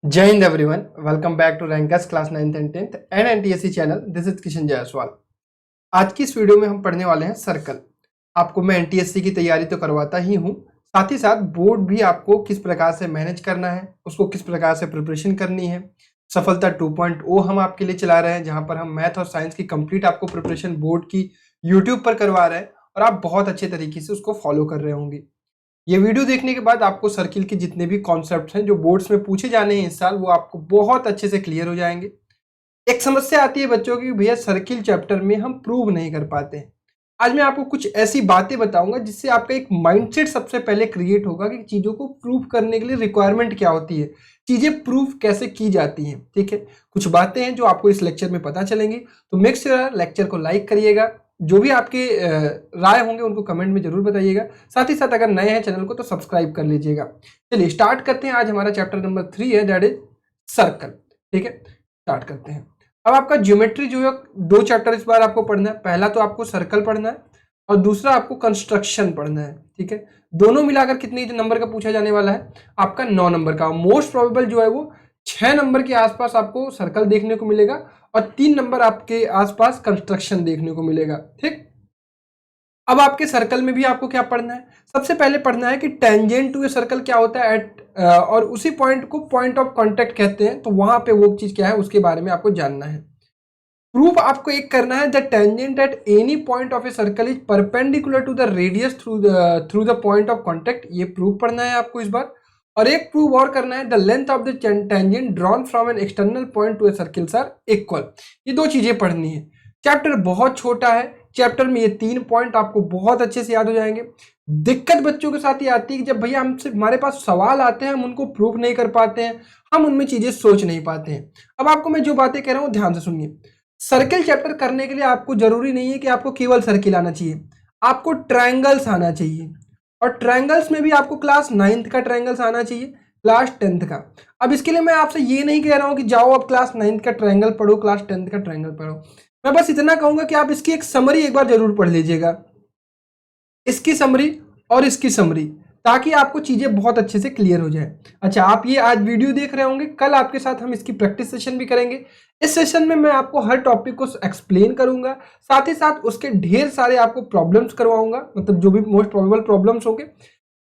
जय Hind everyone, welcome back to rankers class 9th and 10th and NTSC channel. This is Kishan Jaiswal. आज की इस video में हम पढ़ने वाले हैं सर्कल। आपको मैं एनटीएससी की तैयारी तो करवाता ही हूँ, साथ ही साथ बोर्ड भी आपको किस प्रकार से मैनेज करना है, उसको किस प्रकार से प्रिपरेशन करनी है। सफलता 2.0 हम आपके लिए चला रहे हैं, जहां पर हम मैथ और साइंस की कंप्लीट आपको प्रिपरेशन बोर्ड की यूट्यूब पर करवा रहे हैं और आप बहुत अच्छे तरीके से उसको फॉलो कर रहे होंगे। ये वीडियो देखने के बाद आपको सर्किल के जितने भी कॉन्सेप्ट्स हैं जो बोर्ड्स में पूछे जाने हैं इस साल, वो आपको बहुत अच्छे से क्लियर हो जाएंगे। एक समस्या आती है बच्चों की, भैया सर्किल चैप्टर में हम प्रूव नहीं कर पाते हैं। आज मैं आपको कुछ ऐसी बातें बताऊंगा जिससे आपका एक माइंडसेट सबसे पहले क्रिएट होगा कि चीजों को प्रूव करने के लिए रिक्वायरमेंट क्या होती है, चीजें प्रूव कैसे की जाती हैं। ठीक है, कुछ बातें हैं जो आपको इस लेक्चर में पता चलेंगी, तो मेक श्योर लेक्चर को लाइक करिएगा। जो भी आपके राय होंगे उनको कमेंट में जरूर बताइएगा। साथ ही साथ अगर नए हैं चैनल को तो सब्सक्राइब कर लीजिएगा। चलिए स्टार्ट करते हैं। आज हमारा चैप्टर नंबर 3 है, दैट इज सर्कल। ठीक है, स्टार्ट करते हैं। अब आपका ज्योमेट्री जो है, दो चैप्टर इस बार आपको पढ़ना है। पहला तो आपको सर्कल पढ़ना है और दूसरा आपको कंस्ट्रक्शन पढ़ना है। ठीक है, दोनों मिलाकर कितने नंबर का पूछा जाने वाला है? आपका 9 नंबर का। मोस्ट प्रोबेबल जो है वो 6 नंबर के आसपास आपको सर्कल देखने को मिलेगा और 3 नंबर आपके आसपास कंस्ट्रक्शन देखने को मिलेगा। ठीक, अब आपके सर्कल में भी आपको क्या पढ़ना है? सबसे पहले पढ़ना है कि टेंजेंट टू ए सर्कल क्या होता है और उसी पॉइंट को पॉइंट ऑफ कांटेक्ट कहते हैं। तो वहां पे वो चीज क्या है उसके बारे में आपको जानना है। प्रूफ आपको एक करना है, the tangent at any point of a circle is perpendicular to the radius through the point of contact. ये प्रूफ पढ़ना है आपको इस बार। और एक प्रूफ और करना है, the length of the tangent drawn from an external point to a circles are equal. ये दो चीजें पढ़नी है। चैप्टर बहुत छोटा है, चैप्टर में ये 3 पॉइंट आपको बहुत अच्छे से याद हो जाएंगे। दिक्कत बच्चों के साथ ये आती है कि जब भैया हमसे हमारे पास सवाल आते हैं हम उनको प्रूफ नहीं कर पाते हैं, हम उनमें चीजें सोच नहीं पाते हैं। अब आपको मैं जो बातें कह रहा हूं ध्यान से सुनिए। सर्किल चैप्टर करने के लिए आपको जरूरी नहीं है कि आपको केवल सर्किल आना चाहिए, आपको ट्रायंगल्स आना चाहिए। और ट्रायंगल्स में भी आपको क्लास 9th का ट्रायंगल्स आना चाहिए, क्लास 10th का। अब इसके लिए मैं आपसे ये नहीं कह रहा हूं कि जाओ अब क्लास 9th का ट्रायंगल पढ़ो, क्लास 10th का ट्रायंगल पढ़ो। मैं बस इतना कहूंगा कि आप इसकी एक समरी एक बार जरूर पढ़ लीजिएगा, इसकी समरी और इसकी समरी, ताकि आपको चीजें बहुत अच्छे से क्लियर हो जाए। अच्छा, आप ये आज वीडियो देख रहे होंगे, कल आपके साथ हम इसकी प्रैक्टिस सेशन भी करेंगे। इस सेशन में मैं आपको हर टॉपिक को एक्सप्लेन करूंगा, साथ ही साथ उसके ढेर सारे आपको प्रॉब्लम्स करवाऊंगा, मतलब जो भी मोस्ट प्रोबेबल प्रॉब्लम्स होंगे।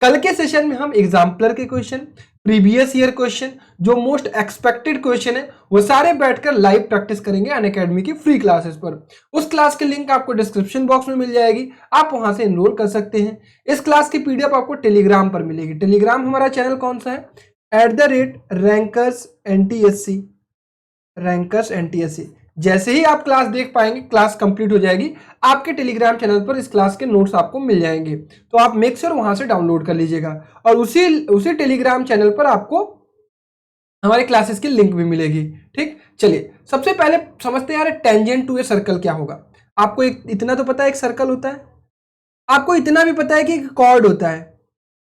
कल के सेशन में हम एग्जाम्पलर के क्वेश्चन, प्रीवियस ईयर क्वेश्चन, जो मोस्ट एक्सपेक्टेड क्वेश्चन है, वो सारे बैठकर लाइव प्रैक्टिस करेंगे अनअकैडमी की फ्री क्लासेस पर। उस क्लास की लिंक आपको डिस्क्रिप्शन बॉक्स में मिल जाएगी, आप वहां से एनरोल कर सकते हैं। इस क्लास की पीडीएफ आपको टेलीग्राम पर मिलेगी। टेलीग्राम हमारा चैनल कौन सा है? @Rankers NTSC, rankers NTSC। जैसे ही आप क्लास देख पाएंगे, क्लास कंप्लीट हो जाएगी, आपके टेलीग्राम चैनल पर इस क्लास के नोट्स आपको मिल जाएंगे। तो आप मेक श्योर वहां से डाउनलोड कर लीजिएगा और उसी टेलीग्राम चैनल पर आपको हमारे क्लासेस की लिंक भी मिलेगी। ठीक, चलिए सबसे पहले समझते हैं यार टेंजेंट टू ए सर्कल क्या होगा। आपको इतना तो पता है एक सर्कल होता है, आपको इतना भी पता है कि एक कॉर्ड होता है।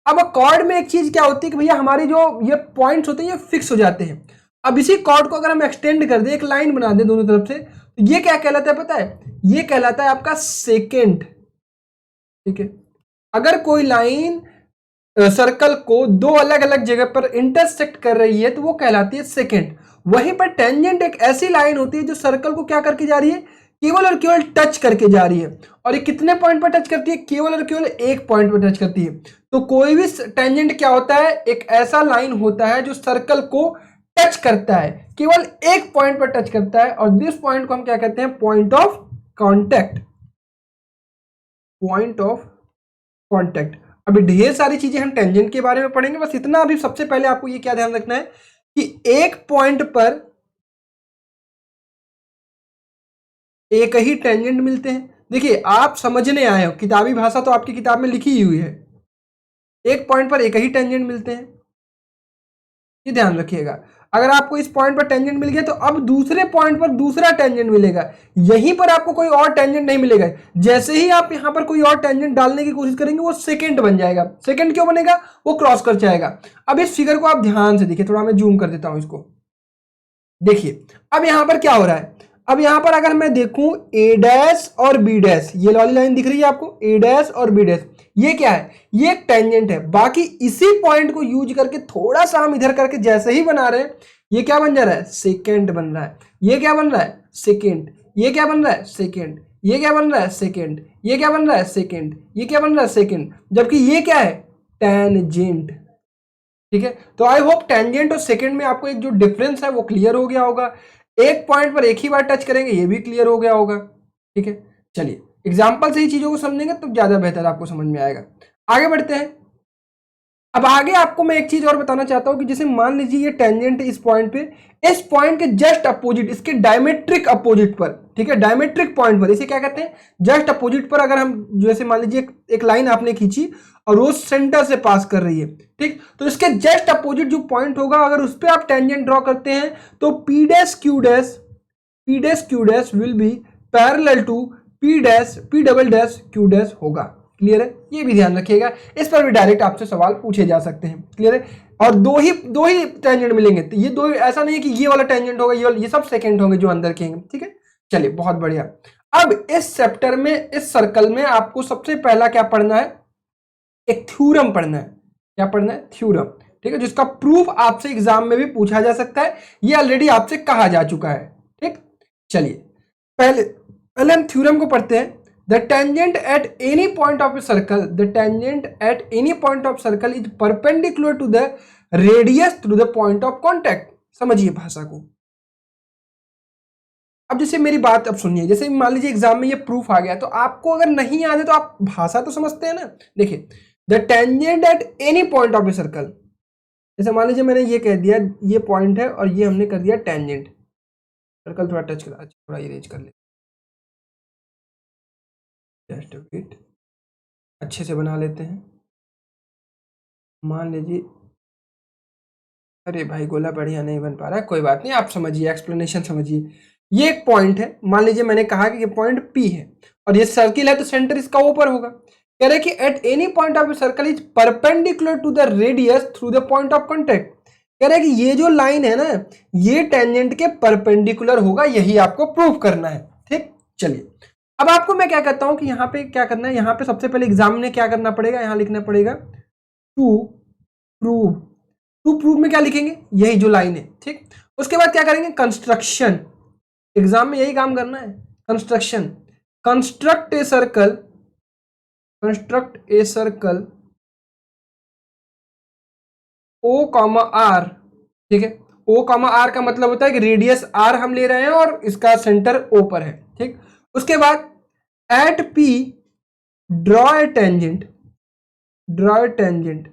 अब कॉर्ड में एक चीज क्या होती है कि भैया हमारे जो ये पॉइंट्स होते हैं ये फिक्स हो जाते हैं। अब इसी कॉर्ड को अगर हम एक्सटेंड कर दें, एक लाइन बना दें दोनों तरफ से, तो ये क्या कहलाता है पता है? ये कहलाता है आपका सेकेंड। ठीक है, अगर कोई लाइन सर्कल को दो अलग अलग जगह पर इंटरसेक्ट कर रही है तो वो कहलाती है सेकेंड। वहीं पर टेंजेंट एक ऐसी लाइन होती है जो सर्कल को क्या करके जा रही है? केवल और केवल टच करके जा रही है। और ये कितने पॉइंट पर टच करती है? केवल और केवल एक पॉइंट पर टच करती है। तो कोई भी टेंजेंट क्या होता है? एक ऐसा लाइन होता है जो सर्कल को टच करता है, केवल एक पॉइंट पर टच करता है, और दिस पॉइंट को हम क्या कहते हैं? Point of contact. Point of contact. अभी ढेर सारी चीजें हम टेंजेंट के बारे में पढ़ेंगे, बस इतना अभी सबसे पहले आपको ये क्या ध्यान रखना है कि एक पॉइंट पर एक ही टेंजेंट मिलते हैं। देखिए आप समझने आए हो, किताबी भाषा तो आपकी किताब में लिखी ही हुई है, एक पॉइंट पर एक ही टेंजेंट मिलते हैं, ये ध्यान रखिएगा। अगर आपको इस पॉइंट पर टेंजेंट मिल गया तो अब दूसरे पॉइंट पर दूसरा टेंजेंट मिलेगा, यहीं पर आपको कोई और टेंजेंट नहीं मिलेगा। जैसे ही आप यहां पर कोई और टेंजेंट डालने की कोशिश करेंगे वो सेकंड बन जाएगा। सेकंड क्यों बनेगा? वो क्रॉस कर जाएगा। अब इस फिगर को आप ध्यान से देखिए, थोड़ा मैं जूम कर देता हूं इसको। देखिए अब यहां पर क्या हो रहा है? अब यहां पर अगर मैं देखूं ए डैश और बी डैश, ये वाली लाइन दिख रही है आपको, ए डैश और बी डैश, ये क्या है, ये एक टेंजेंट है। बाकी इसी पॉइंट को यूज करके थोड़ा सा हम इधर करके जैसे ही बना रहे हैं, ये क्या बन जा रहा है, सेकेंड बन रहा है। ये क्या बन रहा है, सेकेंड। ये क्या बन रहा है, सेकेंड। ये क्या बन रहा है, सेकेंड। ये क्या बन रहा है, सेकेंड। ये क्या बन रहा है, सेकेंड। जबकि ये क्या है, टेंजेंट। ठीक है, तो आई होप टेंजेंट और सेकेंड में आपको एक जो डिफरेंस है वो क्लियर हो गया होगा। एक पॉइंट पर एक ही बार टच करेंगे, ये भी क्लियर हो गया होगा। ठीक है, चलिए एग्जाम्पल से ही चीजों को समझेंगे तो ज्यादा बेहतर आपको समझ में आएगा। आगे बढ़ते हैं। अब आगे आपको मैं एक चीज और बताना चाहता हूं कि जैसे मान लीजिए ये टेंजेंट है इस पॉइंट पे, इस पॉइंट के जस्ट अपोजिट, इसके डायमेट्रिक अपोजिट पर, ठीक है, डायमेट्रिक पॉइंट पर, इसे क्या कहते हैं, जस्ट अपोजिट पर। अगर हम जैसे मान लीजिए एक लाइन आपने खींची और वो सेंटर से पास कर रही है, ठीक, तो इसके जस्ट अपोजिट जो पॉइंट होगा, अगर उस पर आप टेंजेंट ड्रॉ करते हैं तो P dash Q dash will be parallel to P double dash Q dash होगा। क्लियर है, ये भी ध्यान रखिएगा, इस पर भी डायरेक्ट आपसे सवाल पूछे जा सकते हैं। क्लियर है, और दो ही टेंजेंट मिलेंगे, तो ये दो, ऐसा नहीं है कि ये वाला टेंजेंट होगा, ये सब सेकंड होंगे जो अंदर के हैं। ठीक है, चलिए बहुत बढ़िया। अब इस चैप्टर में, इस सर्कल में आपको सबसे पहला क्या पढ़ना है, एक थ्योरम पढ़ना है। क्या पढ़ना है, थ्योरम। ठीक है, जिसका प्रूफ आपसे एग्जाम में भी पूछा जा सकता है, ये ऑलरेडी आपसे कहा जा चुका है। ठीक, चलिए पहले हम थ्योरम को पढ़ते हैं। The tangent at any point of a circle, the tangent at any point of circle is perpendicular to the radius through the point of contact। समझिए भाषा को। अब जैसे मेरी बात अब सुनिए, जैसे मान लीजिए एग्जाम में ये प्रूफ आ गया, तो आपको अगर नहीं याद है तो आप भाषा तो समझते हैं ना। देखिए, the tangent at any point of a circle, जैसे मान लीजिए मैंने ये कह दिया ये पॉइंट है और ये हमने कर दिया टेंजेंट। सर्कल थोड़ा टच करा, थोड़ा इरेज कर ले, जस्ट वेट, अच्छे से बना लेते हैं। मान लीजिए, अरे भाई गोला बढ़िया नहीं बन पा रहा है, कोई बात नहीं, आप समझिए, एक्सप्लेनेशन समझिए। ये एक पॉइंट है, मान लीजिए मैंने कहा कि ये पॉइंट P है और ये सर्किल है, तो सेंटर इसका ऊपर होगा। कह रहे कि at any point of circle is perpendicular to the radius through the point of contact. कह रहे कि ये जो लाइन है ना, ये टेंजेंट के परपेंडिकुलर होगा, यही आपको प्रूव करना है। ठीक, चलिए अब आपको मैं क्या कहता हूं कि यहाँ पे क्या करना है, यहाँ पे सबसे पहले एग्जाम में क्या करना पड़ेगा, यहाँ लिखना पड़ेगा टू प्रूव। टू प्रूव में क्या लिखेंगे, यही जो लाइन है। ठीक, उसके बाद क्या करेंगे, कंस्ट्रक्शन। एग्जाम में यही काम करना है, construction. Construct a circle, construct a circle O comma R. ठीक है, ओ कॉमा आर का मतलब होता है कि रेडियस आर हम ले रहे हैं और इसका सेंटर ओ पर है। ठीक, उसके बाद eight P draw a tangent, draw a tangent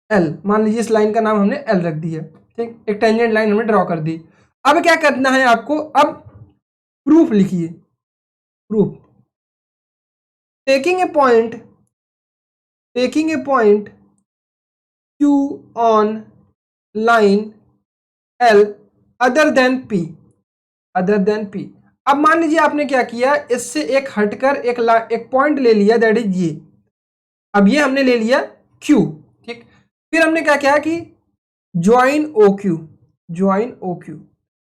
L. मान लीजिए इस लाइन का नाम हमने एल रख दिया। ठीक, एक टेंजेंट लाइन हमने ड्रॉ कर दी। अब क्या करना है आपको, अब प्रूफ लिखिए, proof. Taking a point Q on line L other than P, other than P। अब मान लीजिए आपने क्या किया, इससे एक हटकर एक पॉइंट ले लिया, दैट इज ये। अब ये हमने ले लिया Q। ठीक, फिर हमने क्या किया कि ज्वाइन OQ, ज्वाइन OQ।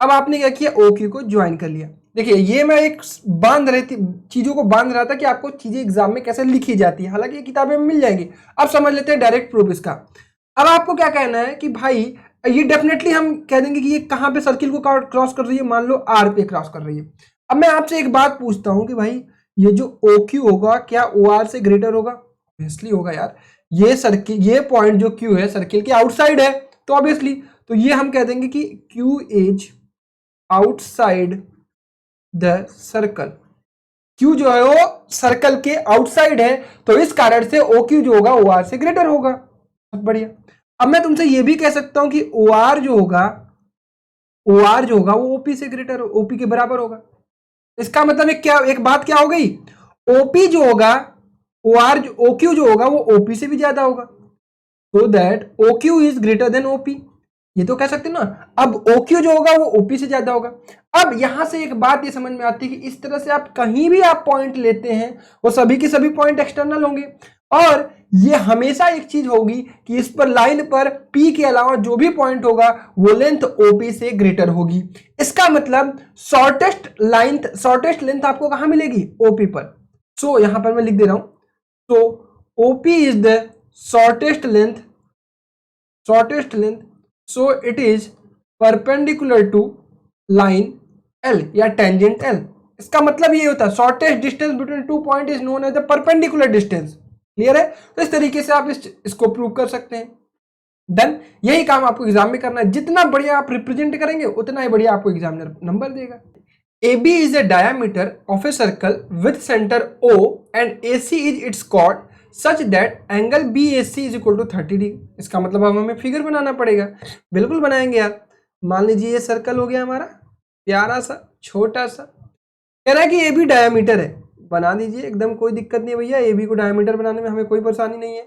अब आपने क्या किया, OQ को ज्वाइन कर लिया। देखिए, ये मैं एक बांध रही थी, चीजों को बांध रहा था कि आपको चीजें एग्जाम में कैसे लिखी जाती है, हालांकि ये किताबें में मिल जाएंगी। अब समझ लेते हैं डायरेक्ट प्रूफ इसका। अब आपको क्या कहना है कि भाई ये डेफिनेटली हम कह देंगे कि ये कहां पे सर्किल को क्रॉस कर रही है, मान लो आर पे क्रॉस कर रही है। अब मैं आपसे एक बात पूछता हूं कि भाई ये जो OQ होगा क्या OR से ग्रेटर होगा? ऑब्वियसली होगा यार, ये सर्किल, ये पॉइंट जो Q है सर्किल के आउटसाइड है, तो ऑब्वियसली तो ये हम कह देंगे कि Q is outside the circle. Q जो है वो सर्कल के आउटसाइड है, तो इस कारण से OQ जो होगा OR से ग्रेटर होगा। बहुत बढ़िया। अब मैं तुमसे ये भी कह सकता हूं कि OR जो होगा वो OP से ग्रेटर, OP के बराबर होगा। इसका मतलब एक बात क्या हो गई, OP जो होगा OQ जो होगा वो OP से भी ज्यादा होगा, so that OQ is greater than OP। ये तो कह सकते हैं ना। अब OQ जो होगा वो OP से ज्यादा होगा। अब यहां से एक बात ये समझ में आती है कि इस तरह से आप कहीं भी आप पॉइंट लेते हैं, वो सभी के सभी पॉइंट एक्सटर्नल होंगे, और ये हमेशा एक चीज होगी कि इस पर लाइन पर P के अलावा जो भी पॉइंट होगा वो लेंथ OP से ग्रेटर होगी। इसका मतलब शॉर्टेस्ट लेंथ आपको कहां मिलेगी? OP पर। सो यहां पर मैं लिख दे रहा हूं, so OP is the shortest length, so it is perpendicular to line L या टेंजेंट L। इसका मतलब ये होता है shortest distance between two point is known as the perpendicular distance. Clear है? तो इस तरीके से आप इसको प्रूव कर सकते हैं। देन यही काम आपको एग्जाम में करना है। जितना बढ़िया आप रिप्रेजेंट करेंगे उतना ही बढ़िया आपको एग्जामिनर नंबर देगा। AB is a diameter of a circle with center O and AC is its chord such that angle BAC is equal to 30 degree. इसका मतलब अब हमें फिगर बनाना पड़ेगा। बिल्कुल बनाएंगे यार। मान लीजिए ये सर्कल हो गया हमारा प्यारा सा छोटा सा, कह रहा है कि AB डायमीटर है, बना दीजिए, एकदम कोई दिक्कत नहीं है भैया। AB को डायमीटर बनाने में हमें कोई परेशानी नहीं है।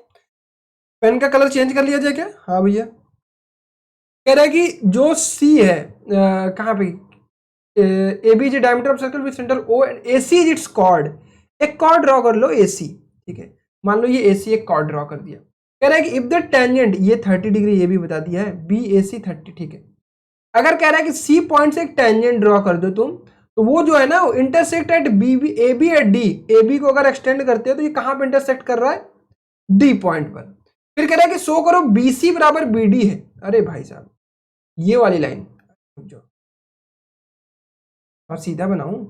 पेन का कलर चेंज कर लिया जाए क्या? हाँ भैया। कह रहा है कि जो C है कहाँ पे, AB is diameter of circle with center O and AC is its chord. एक कॉर्ड ड्रॉ कर लो AC, ठीक है। मान लो ये AC एक कॉर्ड ड्रॉ कर दिया। कह रहा है कि इफ द टेंजेंट, ये 30 डिग्री ये भी बता दिया है, BAC 30, ठीक है। अगर कह रहा है कि C पॉइंट से एक टेंजेंट ड्रॉ कर दो तुम, तो वो जो है ना वो intersect at AB at D। AB को अगर एक्सटेंड करते हो तो ये कहां पे इंटरसेक्ट कर रहा है? D पॉइंट पर। फिर कह रहा है कि शो करो BC बराबर BD है। अरे भाई साहब ये वाली लाइन जो और सीधा बनाऊं,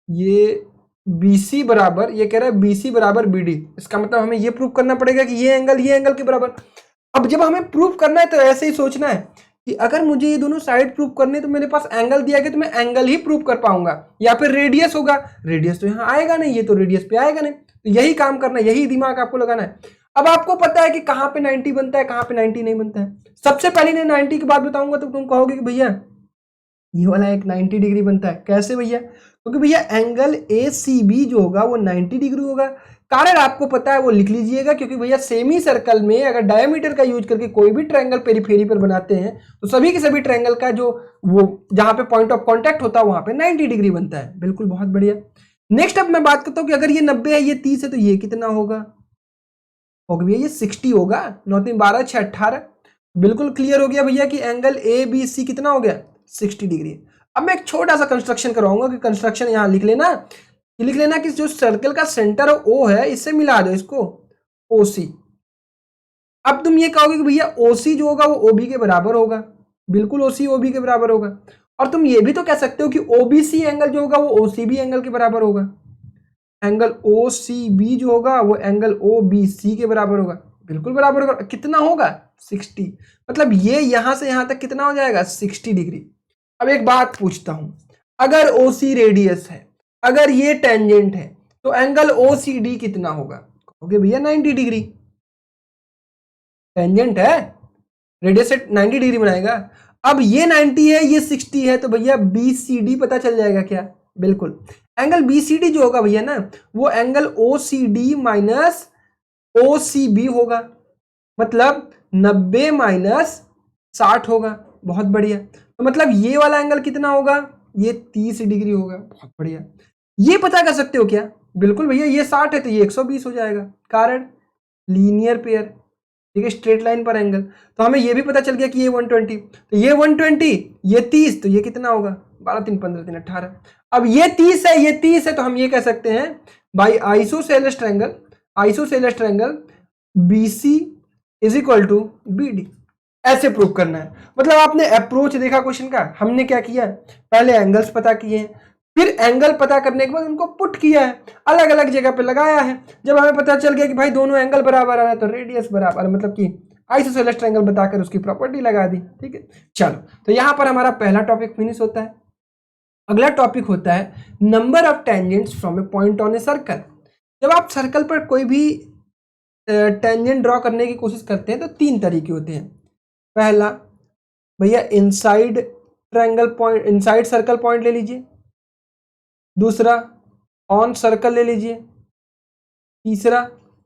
ये BC बराबर, ये कह रहा है BC बराबर BD। इसका मतलब हमें ये प्रूव करना पड़ेगा कि ये एंगल के बराबर। अब जब हमें प्रूव करना है तो ऐसे ही सोचना है कि अगर मुझे ये दोनों साइड प्रूव करने तो मेरे पास एंगल दिया गया तो मैं एंगल ही प्रूव कर पाऊंगा, या फिर रेडियस होगा। रेडियस तो यहाँ आएगा नहीं, ये तो रेडियस पे आएगा नहीं। तो यही काम करना है, यही दिमाग आपको लगाना है। अब आपको पता है कि कहाँ पे 90 बनता है, कहाँ पे 90 नहीं बनता है। सबसे पहले मैं 90 की बात बताऊंगा तो तुम कहोगे कि भैया ये वाला एक 90 डिग्री बनता है। कैसे भैया? क्योंकि भैया एंगल ACB जो होगा वो 90 डिग्री होगा। कारण आपको पता है वो लिख लीजिएगा, क्योंकि भैया सेमी सर्कल में अगर डायमीटर का यूज करके कोई भी ट्रायंगल पेरीफेरी पर बनाते हैं तो सभी के सभी ट्रायंगल का जो वो जहां पे पॉइंट ऑफ कांटेक्ट होता है वहां पे 90 डिग्री बनता है। बिल्कुल, बहुत बढ़िया। नेक्स्ट अब मैं बात करता हूं कि अगर ये 90 है, ये 30 है, तो ये कितना होगा? भैया ये 60 होगा। 9 3 12 6 18। बिल्कुल क्लियर हो गया भैया कि एंगल ABC कितना हो गया? 60 डिग्री। अब मैं एक छोटा सा कंस्ट्रक्शन कराऊंगा कि कंस्ट्रक्शन यहां लिख लेना कि जो सर्कल का सेंटर O है इससे मिला दो इसको OC। अब तुम ये कहोगे कि भैया OC जो होगा वो OB के बराबर होगा। बिल्कुल OC OB के बराबर होगा। और तुम ये भी तो कह सकते हो कि OBC एंगल जो होगा वो OCB एंगल के बराबर होगा। एंगल OCB जो होगा वो एंगल OBC के बराबर होगा। बिल्कुल बराबर होगा। कितना होगा? 60। मतलब ये यहां से यहां तक कितना हो जाएगा? 60 डिग्री। अब एक बात पूछता हूं, अगर OC रेडियस है, अगर ये टेंजेंट है, तो एंगल OCD कितना होगा? कहोगे भैया 90 डिग्री। टेंजेंट है, रेडियस से 90 डिग्री बनाएगा। अब ये 90 है, ये 60 है, तो भैया BCD पता चल जाएगा क्या? बिल्कुल। एंगल BCD जो होगा भैया ना वो एंगल OCD माइनस OCB होगा। मतलब 90 माइनस 60 होगा। बहुत बढ़िया। तो मतलब ये वाला एंगल कितना होगा? ये 30 डिग्री होगा। बहुत बढ़िया। ये पता कर सकते हो क्या? बिल्कुल भैया, ये 60 है तो ये 120 हो जाएगा। कारण लीनियर पेयर, ठीक है, स्ट्रेट लाइन पर एंगल। तो हमें ये भी पता चल गया कि ये 120, तो ये 120, ये 30, तो ये कितना होगा? 12 3 15 3 18। अब ये 30 है, ये 30 है, तो हम ये कह सकते हैं by isosceles triangle BC is equal to BD। ऐसे प्रूव करना है। मतलब आपने अप्रोच देखा क्वेश्चन का। हमने क्या किया? पहले एंगल्स पता किए, फिर एंगल पता करने के बाद उनको पुट किया है, अलग अलग जगह पे लगाया है। जब हमें पता चल गया कि भाई दोनों एंगल बराबर आ रहा है तो रेडियस बराबर, मतलब कि आइसोसेलेस ट्रायंगल बताकर उसकी प्रॉपर्टी लगा दी। ठीक है, चलो, तो यहां पर हमारा पहला टॉपिक फिनिश होता है। अगला टॉपिक होता है number of tangents from A point on a circle. जब आप सर्कल पर कोई भी टेंजेंट ड्रॉ करने की कोशिश करते हैं तो 3 तरीके होते हैं। पहला भैया inside triangle point, inside circle point ले लीजिए। दूसरा ऑन सर्कल ले लीजिए। तीसरा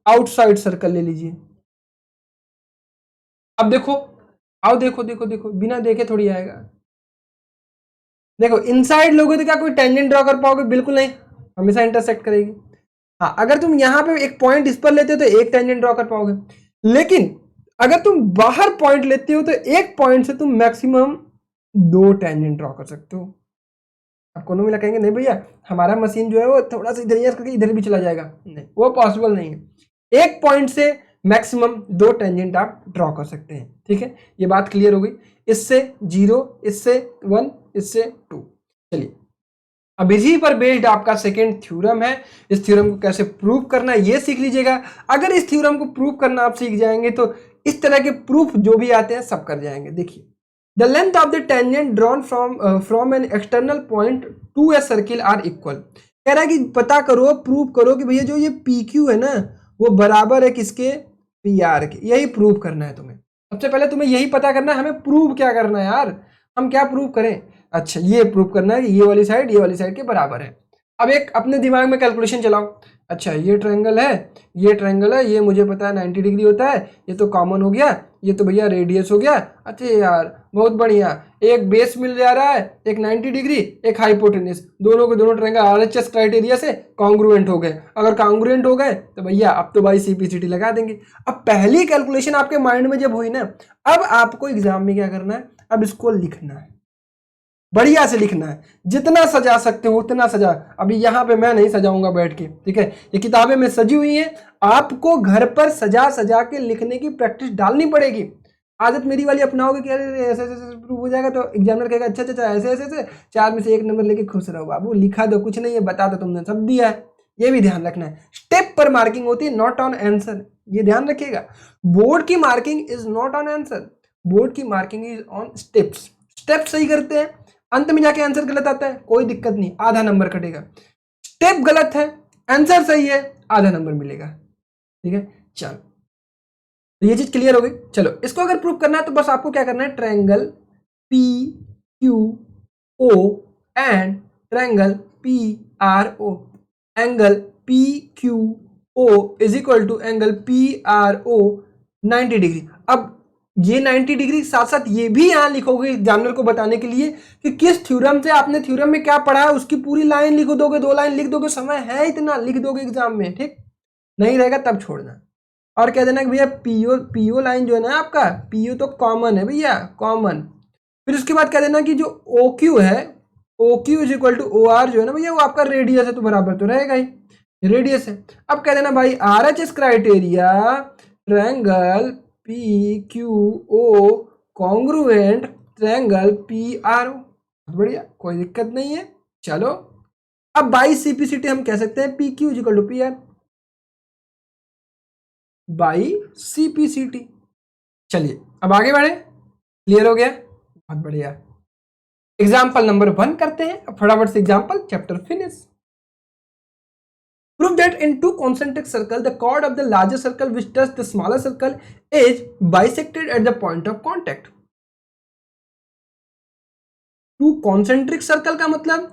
आउटसाइड सर्कल ले लीजिए। अब देखो, आओ देखो देखो देखो, बिना देखे थोड़ी आएगा। देखो इनसाइड लोगे तो क्या कोई टेंजेंट ड्रॉ कर पाओगे? बिल्कुल नहीं, हमेशा इंटरसेक्ट करेगी। हाँ, अगर तुम यहाँ पे एक पॉइंट इस पर लेते हो तो एक टेंजेंट ड्रॉ कर पाओगे, लेकिन अगर तुम बाहर पॉइंट लेते हो तो एक पॉइंट से तुम मैक्सिमम 2 टेंजेंट ड्रॉ कर सकते हो। अब कोनो मिला कहेंगे नहीं भैया हमारा मशीन जो है वो थोड़ा सा इधर करके इधर भी चला जाएगा, नहीं वो पॉसिबल नहीं है। एक पॉइंट से मैक्सिमम 2 टेंजेंट आप ड्रॉ कर सकते हैं। ठीक है, ये बात क्लियर हो गई। इससे 0, इससे 1, इससे 2। चलिए अब इसी पर बेस्ड आपका सेकेंड थ्योरम है। इस थ्योरम को कैसे प्रूव करना है ये सीख लीजिएगा। अगर इस थ्योरम को प्रूव करना आप सीख जाएंगे तो इस तरह के प्रूफ जो भी आते हैं सब कर जाएंगे। देखिए, the length of the tangent drawn from an external point to a circle are equal. कह रहा है कि पता करो, प्रूव करो कि भैया जो ये पी क्यू है ना वो बराबर है किसके, पी आर के। यही प्रूव करना है तुम्हें। सबसे पहले तुम्हें यही पता करना है हमें प्रूव क्या करना है यार, हम क्या प्रूव करें। अच्छा, ये प्रूव करना है कि ये वाली साइड के बराबर है। अब एक अपने दिमाग में कैलकुलेशन चलाओ। अच्छा, ये ट्रायंगल है, ये ट्रायंगल है, ये मुझे पता है 90 डिग्री होता है, ये तो कॉमन हो गया, ये तो भैया रेडियस हो गया। अच्छा यार बहुत बढ़िया, एक बेस मिल जा रहा है, एक 90 डिग्री, एक हाइपोटेन्यूज, दोनों के दोनों ट्रायंगल आरएचएस क्राइटेरिया से कॉन्ग्रुएंट हो गए। अगर कॉन्ग्रुएंट हो गए तो भैया अब तो भाई सीपीसीटी लगा देंगे। अब पहली कैलकुलेशन आपके माइंड में जब हुई ना, अब आपको एग्जाम में क्या करना है, अब इसको लिखना है, बढ़िया से लिखना है, जितना सजा सकते हो उतना सजा। अभी यहाँ पे मैं नहीं सजाऊंगा बैठ के, ठीक है, ये किताबें में सजी हुई हैं, आपको घर पर सजा सजा के लिखने की प्रैक्टिस डालनी पड़ेगी। आदत मेरी वाली अपनाओगे कि अरे ऐसे ऐसे प्रूव हो जाएगा तो एग्जामिनर कहेगा अच्छा अच्छा ऐसे ऐसे ऐसे 4 में से 1 नंबर लेके खुश रहो बाबू, लिखा दो, कुछ नहीं है, बता दो तुमने सब दिया है। ये भी ध्यान रखना है, स्टेप पर मार्किंग होती है, नॉट ऑन आंसर, ये ध्यान रखिएगा। बोर्ड की marking is not on answer, board की marking is on steps. Step सही करते हैं, अंत में जाके आंसर गलत आता है कोई दिक्कत नहीं, आधा नंबर कटेगा। स्टेप गलत है, आंसर सही है, आधा नंबर मिलेगा। ठीक है, चलो तो ये चीज क्लियर हो गई। चलो इसको अगर प्रूव करना है तो बस आपको क्या करना है, triangle P Q O and triangle P R O, angle P Q O is equal to angle P R O 90 degree. अब ये 90 डिग्री साथ साथ ये भी यहां लिखोगे एग्जामिनर को बताने के लिए कि किस थ्योरम से, आपने थ्योरम में क्या पढ़ा है उसकी पूरी लाइन लिख दोगे, 2 लाइन लिख दोगे, समय है इतना, लिख दोगे एग्जाम में। ठीक, नहीं रहेगा तब छोड़ना। और कह देना कि भैया पीओ, पीओ लाइन जो है ना आपका, पीओ तो कॉमन है भैया, कॉमन। फिर उसके बाद कह देना कि जो ओ क्यू है, O Q is equal to O R जो है ना भैया वो आपका रेडियस है, तो बराबर तो रहेगा ही, रेडियस है। अब कह देना भाई R H S criteria triangle P Q O congruent triangle P R O. बढ़िया, कोई दिक्कत नहीं है। चलो अब बाई सीपीसीटी हम कह सकते हैं P Q is equal to P R by CPCT. चलिए अब आगे बढ़े, क्लियर हो गया, बहुत बढ़िया। एग्जाम्पल नंबर 1 करते हैं फटाफट से, example chapter finish. Prove that in two concentric circles, the chord of the larger circle which touch the smaller circle is bisected at the point of contact. To concentric circle का मतलब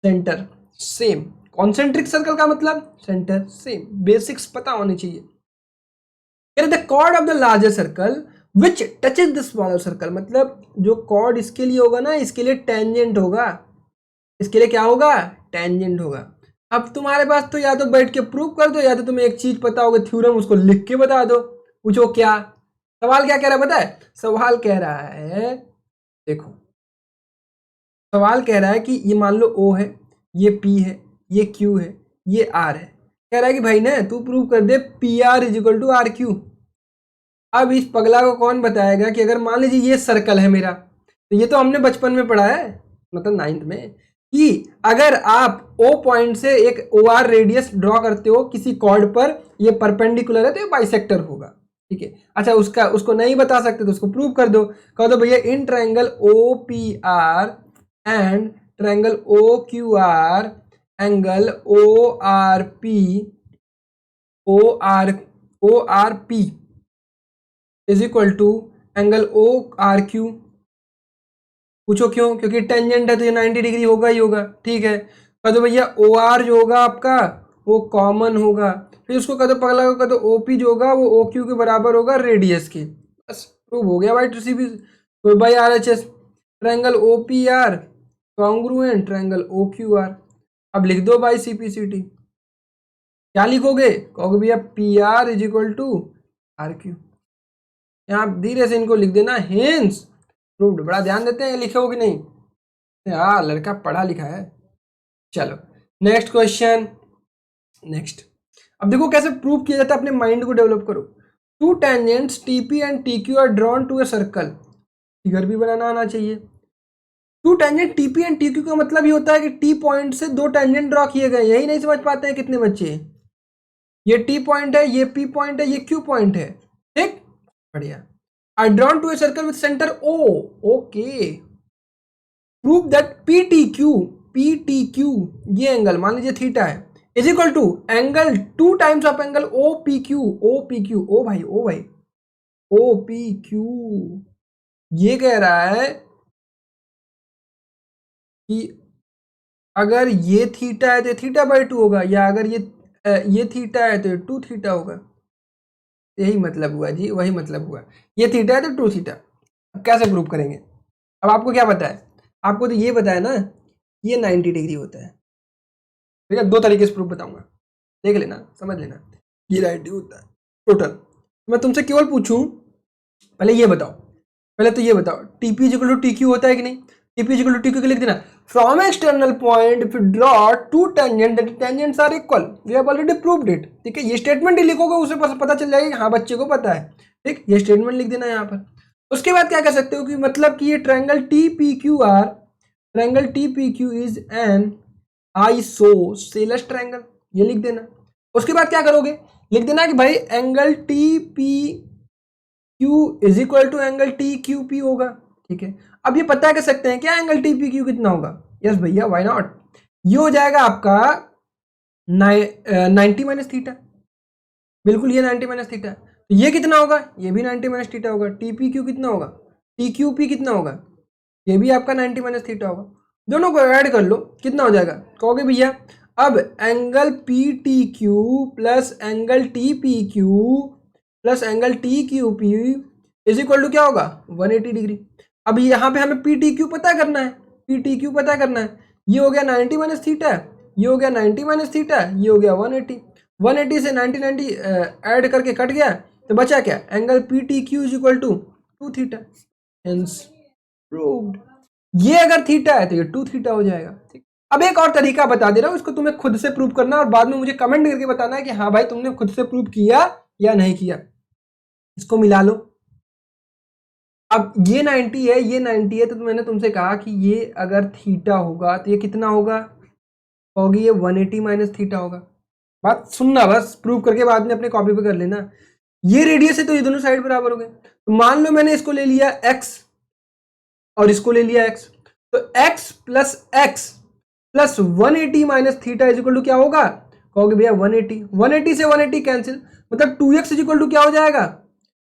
centre same, concentric circle का मतलब centre same, basics पता होनी चाहिए। The chord of the larger circle which touches the smaller circle, मतलब जो cord इसके लिए होगा ना, इसके लिए टेंजेंट होगा, इसके लिए क्या होगा, टेंजेंट होगा। अब तुम्हारे पास तो या तो बैठ के प्रूव कर दो, या तो तुम्हें एक चीज पता होगा थ्योरम, उसको लिख के बता दो। पूछो क्या सवाल, क्या कह रहा है पता है, सवाल कह रहा है, देखो सवाल कह रहा है कि ये मान लो O है, ये P है, ये Q है, ये R है। कह रहा है कि भाई ना तू प्रूव कर दे P R is equal to R Q. अब इस पगला को कौन बताएगा कि अगर मान लीजिए ये सर्कल है मेरा, तो ये तो हमने बचपन में पढ़ा है, मतलब 9th में, कि अगर आप O पॉइंट से एक ओ आर रेडियस ड्रॉ करते हो किसी कॉर्ड पर, ये परपेंडिकुलर है तो ये बाइसेक्टर होगा। ठीक है, अच्छा उसको नहीं बता सकते तो उसको प्रूव कर दो, कह दो भैया in triangle O P R and triangle O Q R angle O R P is equal to angle O R Q. पूछो क्यों, क्योंकि टेंजेंट है तो ये 90 डिग्री होगा ही होगा। ठीक है, कह दो भैया ओ आर जो होगा आपका वो कॉमन होगा, फिर उसको कह दो पगला को, कह दो ओ पी जो होगा वो ओ क्यू के बराबर होगा रेडियस के। बस प्रूव हो गया भाई, to by R H S triangle O P R congruent triangle O Q R. अब लिख दो by C P C T. क्या लिखोगे, कहोगे भैया P R is equal to R Q. यहाँ धीरे से इनको लिख देना, हेंस प्रूव्ड। बड़ा ध्यान देते हैं लिखे हो कि नहीं, हाँ लड़का पढ़ा लिखा है। चलो नेक्स्ट क्वेश्चन। नेक्स्ट, अब देखो कैसे प्रूव किया जाता है, अपने माइंड को डेवलप करो। Two tangents TP and TQ are drawn to a circle. Figure भी बनाना आना चाहिए। Two tangent TP and TQ का मतलब ये होता है कि टी पॉइंट से दो टेंजेंट ड्रॉ किए गए। यही नहीं समझ पाते हैं कितने बच्चे, ये टी पॉइंट है, ये पी पॉइंट है, ये क्यू पॉइंट है। ठीक, बढ़िया। I drawn to a circle with centre O. Okay, prove that P T Q ये एंगल मान लीजिए थीटा है, is equal to angle two times of angle O P Q. O P Q, ओ भाई ओ भाई, ओ पी क्यू। ये कह रहा है कि अगर ये थीटा है तो थीटा बाई टू होगा, या अगर ये थीटा है तो टू थीटा होगा। यही मतलब हुआ जी, वही मतलब हुआ। ये थीटा है तो टू थीटा। अब कैसे प्रूव करेंगे, अब आपको क्या पता है, आपको तो ये पता है ना, ये 90 डिग्री होता है। ठीक है, दो तरीके से प्रूफ बताऊंगा, देख लेना समझ लेना। ये 90 होता है टोटल। मैं तुमसे केवल पूछूं, पहले ये बताओ, पहले तो ये बताओ TP equal to T Q होता है कि नहीं। TP equal to T Q लिख देना। From external point if you draw two tangent that tangents are equal, we have already proved it. ठीक है, ये स्टेटमेंट ही लिखोगे, उसे पता चल जाएगा कि हाँ बच्चे को पता है। ठीक, ये स्टेटमेंट लिख देना यहाँ पर। उसके बाद क्या कर सकते हो कि मतलब कि ये triangle T P Q R, triangle T P Q is an isosceles triangle, ये लिख देना। उसके बाद क्या करोगे, लिख देना कि भाई angle T P Q is equal to angle T Q P होगा। ठीक है, अब ये पता कर सकते हैं क्या एंगल टी पी क्यू कितना होगा। यस भैया, वाई नॉट। ये हो जाएगा आपका 90 माइनस थीटा। बिल्कुल, ये 90 माइनस थीटा। तो ये कितना होगा, ये भी 90 माइनस थीटा होगा। टी पी क्यू कितना होगा, टी क्यू पी कितना होगा, ये भी आपका 90 माइनस थीटा होगा। दोनों को ऐड कर लो, कितना हो जाएगा, कहोगे भैया अब angle P T Q plus angle T P Q plus angle T Q P is equal to क्या होगा, 180 डिग्री। अब यहाँ पे हमें पी टी क्यू पता करना है, पी टी क्यू पता करना है। ये हो गया 90 माइनस थीटा, ये हो गया 90 माइनस थीटा, ये हो गया 180। 180 से 90 ऐड करके कट गया, तो बचा क्या, angle P T Q is equal to 2 theta. Hence proved. ये अगर थीटा है तो ये 2 थीटा हो जाएगा। ठीक, अब एक और तरीका बता दे रहा हूं, इसको तुम्हें खुद से प्रूव करना और बाद में मुझे कमेंट करके बताना है कि हाँ भाई तुमने खुद से प्रूव किया या नहीं किया। इसको मिला लो। अब ये 90 है, ये 90 है, तो मैंने तुमसे कहा कि ये अगर थीटा होगा तो ये कितना होगा, होगी ये 180 माइनस थीटा होगा। बात सुनना, बस प्रूव करके बाद में अपने कॉपी पे कर लेना। ये रेडियस है तो ये दोनों साइड बराबर हो गए। तो मान लो मैंने इसको ले लिया x और इसको ले लिया x, तो x plus 180 minus theta is equal to क्या होगा, कहोगे भैया 180। 180 से 180 कैंसिल, मतलब 2x इज इक्वल टू क्या हो जाएगा,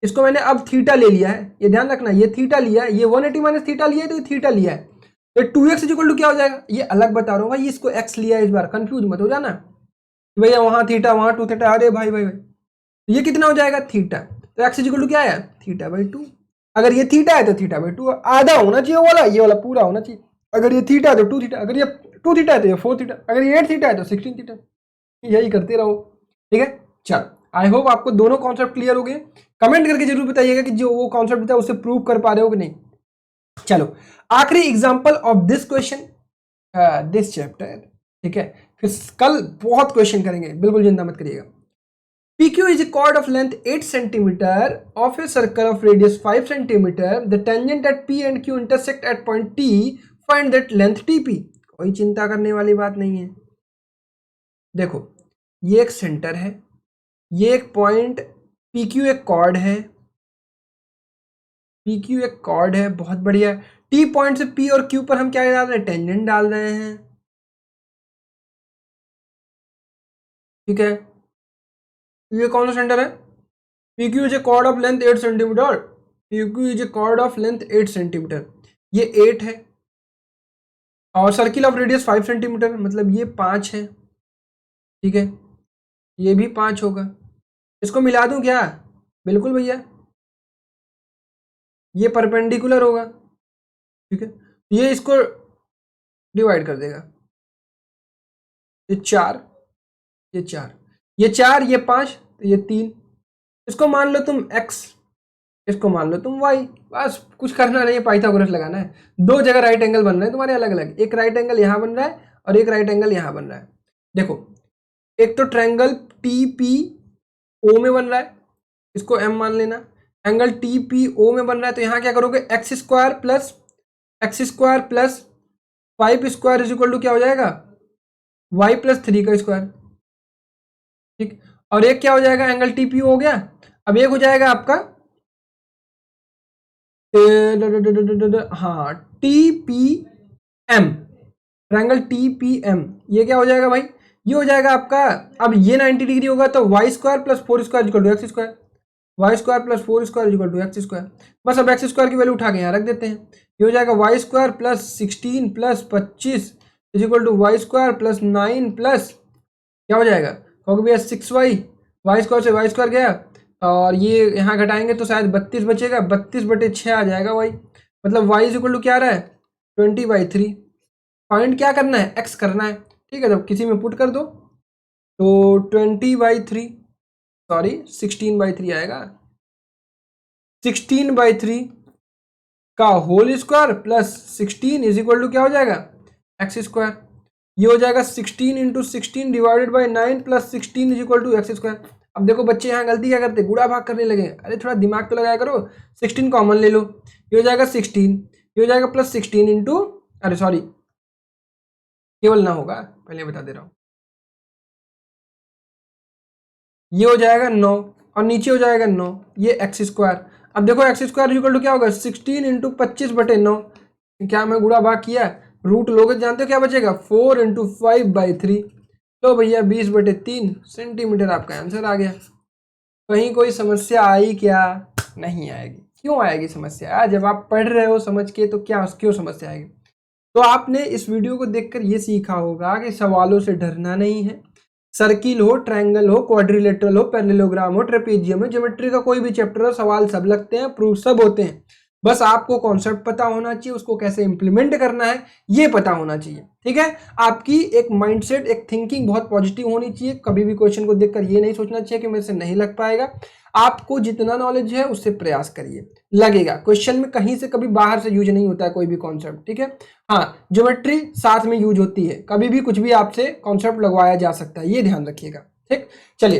इसको मैंने अब थीटा ले लिया है, ये ध्यान रखना, ये थीटा लिया है, ये 180 माइनस थीटा लिया है तो ये थीटा लिया है। तो 2x इज इक्वल टू क्या हो जाएगा, ये अलग बता रहा हूँ भाई, इसको x लिया है इस बार, कंफ्यूज मत हो जाना भैया, वहां थीटा वहां 2 थीटा, अरे भाई भाई भाई। तो ये कितना हो जाएगा थीटा, तो x इज इक्वल टू क्या है, थीटा बाई 2। अगर ये थीटा है तो थीटा बाई 2 आधा होना चाहिए वाला, ये वाला पूरा होना चाहिए। अगर ये थीटा है तो 2 थीटा, अगर ये 2 थीटा है तो ये 4 थीटा, अगर ये 8 थीटा है तो 16 थीटा। यही करते रहो। ठीक है, चलो आई होप आपको दोनों कॉन्सेप्ट क्लियर हो गए। कमेंट करके जरूर बताइएगा कि जो वो कॉन्सेप्ट बताया उससे प्रूव कर पा रहे हो कि नहीं। चलो आखिरी example of this question, this chapter. ठीक है, फिर कल बहुत क्वेश्चन करेंगे, बिल्कुल चिंता मत करिएगा। PQ is a chord of length 8 centimeter of a circle of radius 5 centimeter. The tangent at P and Q intersect at point T. Find that length TP. कोई चिंता करने वाली बात नहीं है। देखो ये एक सेंटर है, ये एक पॉइंट PQ एक कॉर्ड है, PQ एक कॉर्ड है, बहुत बढ़िया। T पॉइंट से P और Q पर हम क्या डाल रहे हैं, टेंजेंट डाल रहे हैं। ठीक है, ये कौन सा सेंटर है, PQ is a chord of length 8 centimetre, PQ is a chord of length 8 centimetre, ये 8 है, और सर्किल ऑफ रेडियस 5 सेंटीमीटर, मतलब ये 5 है। ठीक है, ये भी 5 होगा। इसको मिला दूं क्या, बिल्कुल भैया, ये परपेंडिकुलर होगा। ठीक है, ये इसको डिवाइड कर देगा, ये 4, ये 4। ये 4, ये 5, तो ये 3। इसको मान लो तुम x, इसको मान लो तुम y। बस कुछ करना नहीं है, पाइथागोरस लगाना है। दो जगह राइट एंगल बन रहे हैं तुम्हारे अलग अलग, एक राइट एंगल यहाँ बन रहा है और एक राइट एंगल यहाँ बन रहा है। देखो एक तो ट्रायंगल TPO में बन रहा है, इसको M मान लेना। एंगल TPO में बन रहा है तो यहाँ क्या करोगे, X square plus 5 square is equal to क्या हो जाएगा, y प्लस 3 का स्क्वायर। ठीक, और एक क्या हो जाएगा, एंगल TPO हो गया। अब एक हो जाएगा आपका हाँ TPM, ट्रायंगल TPM, ये क्या हो जाएगा भाई, ये हो जाएगा आपका। अब ये 90 डिग्री होगा तो Y square plus 4 square equal to X square, Y square plus 4 square equal to X square. बस अब एक्स स्क्वायर की वैल्यू उठा के यहाँ रख देते हैं। ये हो जाएगा Y square plus 16 plus 25 is equal to Y square plus 9 plus क्या हो जाएगा, क्योंकि भैया 6y, वाई स्क्वायर से वाई स्क्वायर गया और ये यहाँ घटाएंगे तो शायद 32 बचेगा, 32/6 आ जाएगा वाई। मतलब वाई इज इक्वल टू क्या आ रहा है, 20/3। फाइंड क्या करना है, एक्स करना है। ठीक है, जब किसी में पुट कर दो तो 20/3, सॉरी 16/3 आएगा। 16/3 का whole square plus 16 is equal to क्या हो जाएगा, एक्स स्क्वायर। ये हो जाएगा 16 into 16 divided by 9 plus 16 is equal to X square. अब देखो बच्चे यहाँ गलती क्या करते, गुणा भाग करने लगे। अरे थोड़ा दिमाग तो लगाया करो, 16 कॉमन ले लो, ये हो जाएगा 16, ये हो जाएगा प्लस 16 इंटू, अरे सॉरी केवल ना होगा, पहले बता दे रहा हूँ, ये हो जाएगा 9 और नीचे हो जाएगा 9, ये एक्स स्क्वायर। अब देखो एक्स स्क्वायर इक्वल टू क्या होगा, 16 इंटू 25/9। क्या मैं गुणा भाग किया, रूट लोगे जानते हो क्या बचेगा, 4 इंटू 5/3। तो भैया 20/3 सेंटीमीटर आपका आंसर आ गया। कहीं कोई समस्या आई क्या, नहीं आएगी। क्यों आएगी समस्या, जब आप पढ़ रहे हो समझ के तो क्या क्यों समस्या आएगी। तो आपने इस वीडियो को देखकर ये सीखा होगा कि सवालों से डरना नहीं है। सर्किल हो, ट्रायंगल हो, क्वाड्रिलेटरल हो, पैरेललोग्राम हो, ट्रेपेजियम हो, ज्योमेट्री का कोई भी चैप्टर हो, सवाल सब लगते हैं, प्रूफ सब होते हैं। बस आपको कॉन्सेप्ट पता होना चाहिए, उसको कैसे इंप्लीमेंट करना है ये पता होना चाहिए। ठीक है, आपकी एक माइंडसेट, एक थिंकिंग बहुत पॉजिटिव होनी चाहिए। कभी भी क्वेश्चन को देखकर ये नहीं सोचना चाहिए कि मेरे से नहीं लग पाएगा। आपको जितना नॉलेज है उससे प्रयास करिए, लगेगा। क्वेश्चन में कहीं से कभी बाहर से यूज नहीं होता है कोई भी कॉन्सेप्ट। ठीक है, हाँ ज्योमेट्री साथ में यूज होती है, कभी भी कुछ भी आपसे कॉन्सेप्ट लगवाया जा सकता है, ये ध्यान रखिएगा। ठीक, चलिए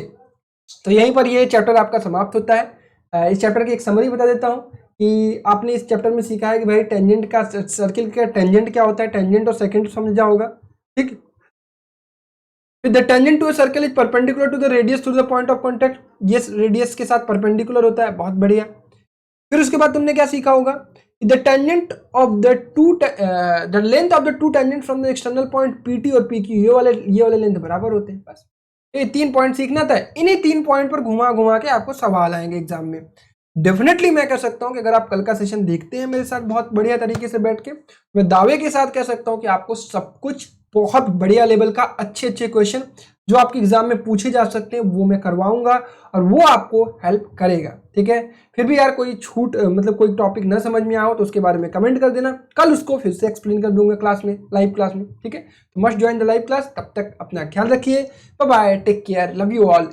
तो यहीं पर ये चैप्टर आपका समाप्त होता है। इस चैप्टर की एक समरी बता देता हूँ कि आपने इस चैप्टर में सीखा है कि भाई टेंजेंट का, सर्किल का टेंजेंट क्या होता है, टेंजेंट और सेकंड समझा होगा। ठीक, the tangent to a circle is perpendicular to the radius through the point of contact. ये रेडियस के साथ परपेंडिकुलर होता है, बहुत बढ़िया। फिर उसके बाद तुमने क्या सीखा होगा, the tangent of the length of the two tangent from the external point PT और PQ, ये वाले लेंथ बराबर होते हैं। बस ये 3 पॉइंट सीखना था, इन्हीं 3 पॉइंट पर घुमा घुमा के आपको सवाल आएंगे एग्जाम में। डेफिनेटली मैं कह सकता हूं कि अगर आप कल का सेशन देखते हैं मेरे साथ बहुत बढ़िया तरीके से बैठ के, मैं दावे के साथ कह सकता हूं कि आपको सब कुछ बहुत बढ़िया लेवल का अच्छे क्वेश्चन जो आपके एग्जाम में पूछे जा सकते हैं वो मैं करवाऊंगा और वो आपको हेल्प करेगा। ठीक है, फिर भी यार कोई छूट मतलब कोई टॉपिक ना समझ में आओ तो उसके बारे में कमेंट कर देना, कल उसको फिर से एक्सप्लेन कर दूंगा क्लास में, लाइव क्लास में। ठीक है, तो must join the live class. तब तक अपना ख्याल रखिए, bye bye, take care, love you all.